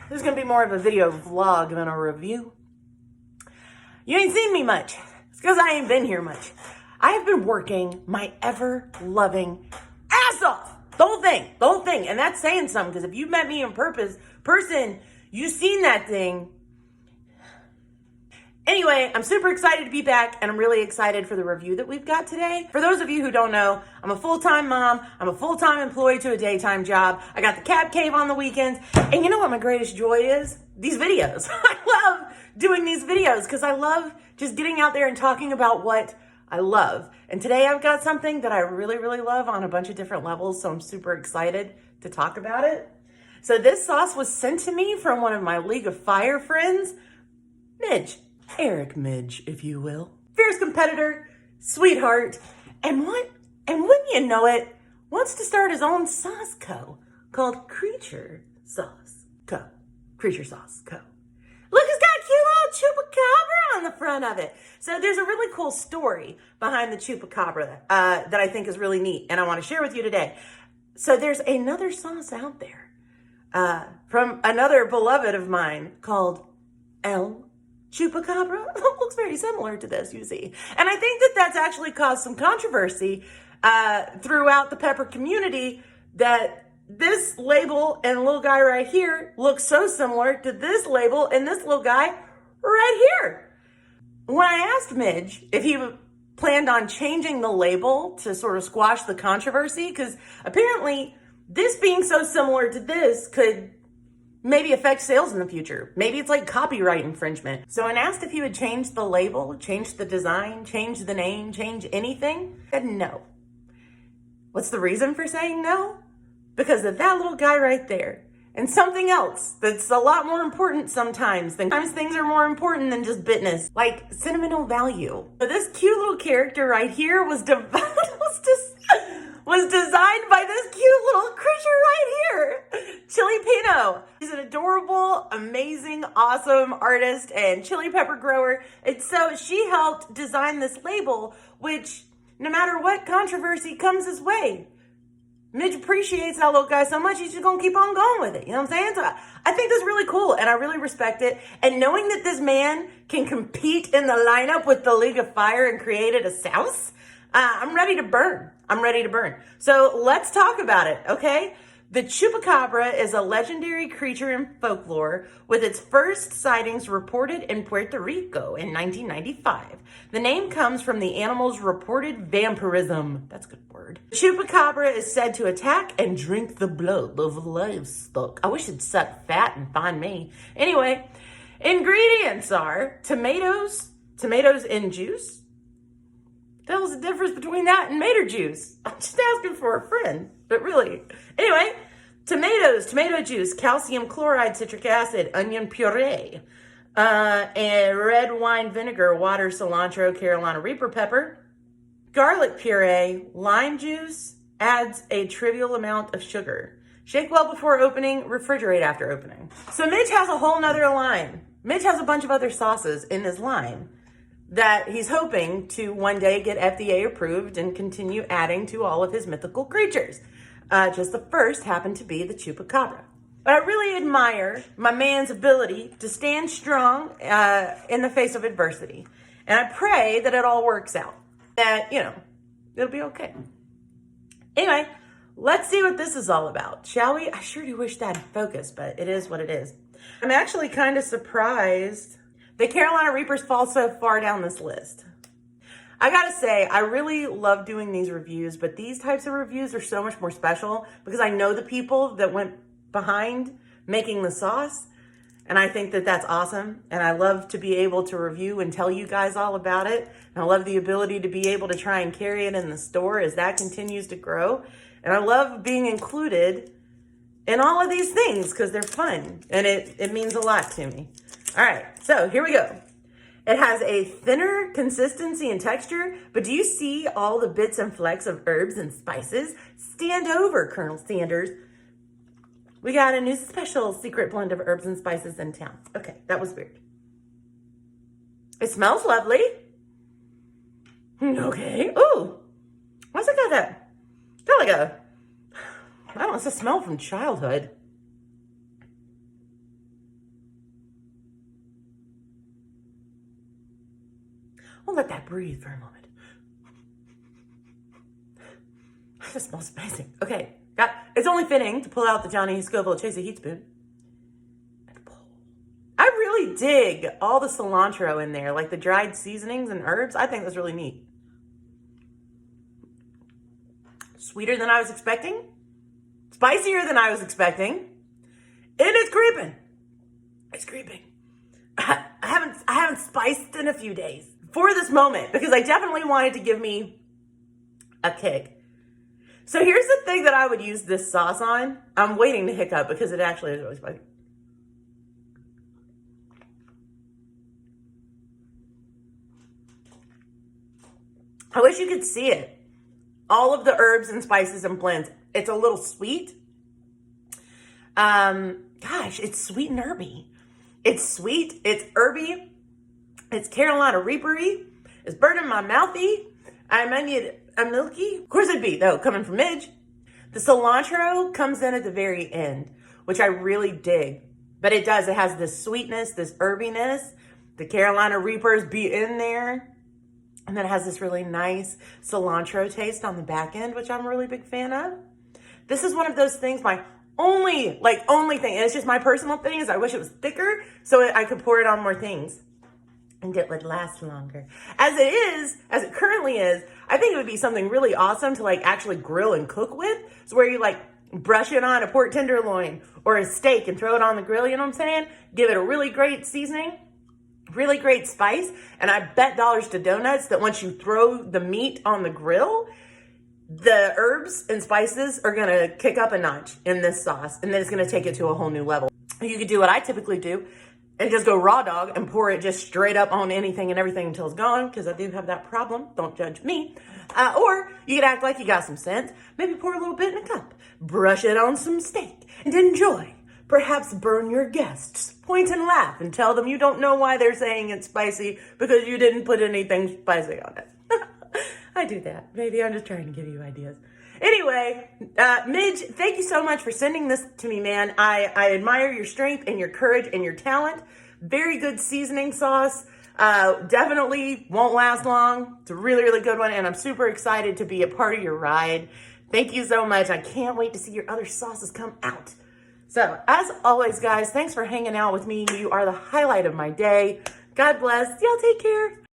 This is going to be more of a video vlog than a review. You ain't seen me much. It's because I ain't been here much. I have been working my ever-loving ass off. The whole thing. And that's saying something, because if you met me in person, you've seen that thing. Anyway, I'm super excited to be back, and I'm really excited for the review that we've got today. For those of you who don't know, I'm a full-time mom. I'm a full-time employee to a daytime job. I got the Cap Cave on the weekends. And you know what my greatest joy is? These videos. I love doing these videos because I love just getting out there and talking about what I love. And today I've got something that I really, really love on a bunch of different levels, so I'm super excited to talk about it. So this sauce was sent to me from one of my League of Fire friends, Midge. Eric Midge, if you will. Fierce competitor, sweetheart, and wouldn't you know it, wants to start his own sauce co. called Creature Sauce Co. Creature Sauce Co. Look, it's got a cute little chupacabra on the front of it. So there's a really cool story behind the chupacabra that I think is really neat, and I want to share with you today. So there's another sauce out there from another beloved of mine called El Chupacabra. Looks very similar to this, you see. And I think that that's actually caused some controversy throughout the pepper community, that this label and little guy right here looks so similar to this label and this little guy right here. When I asked Midge if he planned on changing the label to sort of squash the controversy, because apparently this being so similar to this could maybe affect sales in the future. Maybe it's like copyright infringement. So when asked if he would change the label, change the design, change the name, change anything, he said no. What's the reason for saying no? Because of that little guy right there. And something else that's a lot more important sometimes. Sometimes things are more important than just bitness, like sentimental value. So this cute little character right here was designed by this cute little creature right here, Chili Pino. He's an adorable, amazing, awesome artist and chili pepper grower. And so she helped design this label, which no matter what controversy comes his way, Midge appreciates that little guy so much, he's just gonna keep on going with it. You know what I'm saying? So I think that's really cool, and I really respect it. And knowing that this man can compete in the lineup with the League of Fire and created a sauce, I'm ready to burn. I'm ready to burn. So let's talk about it, okay? The chupacabra is a legendary creature in folklore, with its first sightings reported in Puerto Rico in 1995. The name comes from the animal's reported vampirism. That's a good word. The chupacabra is said to attack and drink the blood of livestock. I wish it'd suck fat and find me. Anyway, ingredients are tomatoes in juice. The hell's the difference between that and tomato juice? I'm just asking for a friend, but really. Anyway, tomatoes, tomato juice, calcium chloride, citric acid, onion puree, and red wine vinegar, water, cilantro, Carolina Reaper pepper, garlic puree, lime juice, adds a trivial amount of sugar. Shake well before opening, refrigerate after opening. So Midge has a whole nother line. Midge has a bunch of other sauces in his line that he's hoping to one day get FDA approved and continue adding to all of his mythical creatures. Just the first happened to be the chupacabra. But I really admire my man's ability to stand strong in the face of adversity. And I pray that it all works out. That, you know, it'll be okay. Anyway, let's see what this is all about, shall we? I sure do wish that focus, but it is what it is. I'm actually kind of surprised the Carolina Reapers fall so far down this list. I gotta say, I really love doing these reviews, but these types of reviews are so much more special because I know the people that went behind making the sauce, and I think that that's awesome. And I love to be able to review and tell you guys all about it. And I love the ability to be able to try and carry it in the store as that continues to grow. And I love being included in all of these things because they're fun and it means a lot to me. All right, so here we go. It has a thinner consistency and texture, but do you see all the bits and flecks of herbs and spices? Stand over, Colonel Sanders. We got a new special secret blend of herbs and spices in town. Okay, that was weird. It smells lovely. Okay, ooh. What's it got that? Got like a, I don't know, it's a smell from childhood. I'll let that breathe for a moment. That just smells amazing. Okay, it's only fitting to pull out the Johnny Scoville Chase a Heat Spoon. And pull. I really dig all the cilantro in there, like the dried seasonings and herbs. I think that's really neat. Sweeter than I was expecting. Spicier than I was expecting. And it's creeping. It's creeping. I haven't spiced in a few days for this moment because I definitely wanted to give me a kick. So here's the thing that I would use this sauce on. I'm waiting to hiccup because it actually is really spicy. I wish you could see it. All of the herbs and spices and blends. It's a little sweet. Gosh, it's sweet and herby. It's sweet, it's herby, it's Carolina Reapery, it's burning my mouthy. I might need a milky. Of course it'd be, though, coming from Midge. The cilantro comes in at the very end, which I really dig. But it does, it has this sweetness, this herbiness. The Carolina Reapers be in there. And then it has this really nice cilantro taste on the back end, which I'm a really big fan of. This is one of those things, my only thing, and it's just my personal thing, is I wish it was thicker so I could pour it on more things and it would last longer. As it currently is, I think it would be something really awesome to like actually grill and cook with. So where you like brush it on a pork tenderloin or a steak and throw it on the grill, you know what I'm saying? Give it a really great seasoning, really great spice, and I bet dollars to donuts that once you throw the meat on the grill, the herbs and spices are gonna kick up a notch in this sauce, and then it's gonna take it to a whole new level. You could do what I typically do and just go raw dog and pour it just straight up on anything and everything until it's gone, because I do have that problem. Don't judge me. Or you could act like you got some sense. Maybe pour a little bit in a cup, brush it on some steak, and enjoy. Perhaps burn your guests, point and laugh, and tell them you don't know why they're saying it's spicy because you didn't put anything spicy on it. I do that. Maybe I'm just trying to give you ideas. Anyway, Midge, thank you so much for sending this to me, man. I admire your strength and your courage and your talent. Very good seasoning sauce. Definitely won't last long. It's a really, really good one, and I'm super excited to be a part of your ride. Thank you so much. I can't wait to see your other sauces come out. So, as always, guys, thanks for hanging out with me. You are the highlight of my day. God bless. Y'all take care.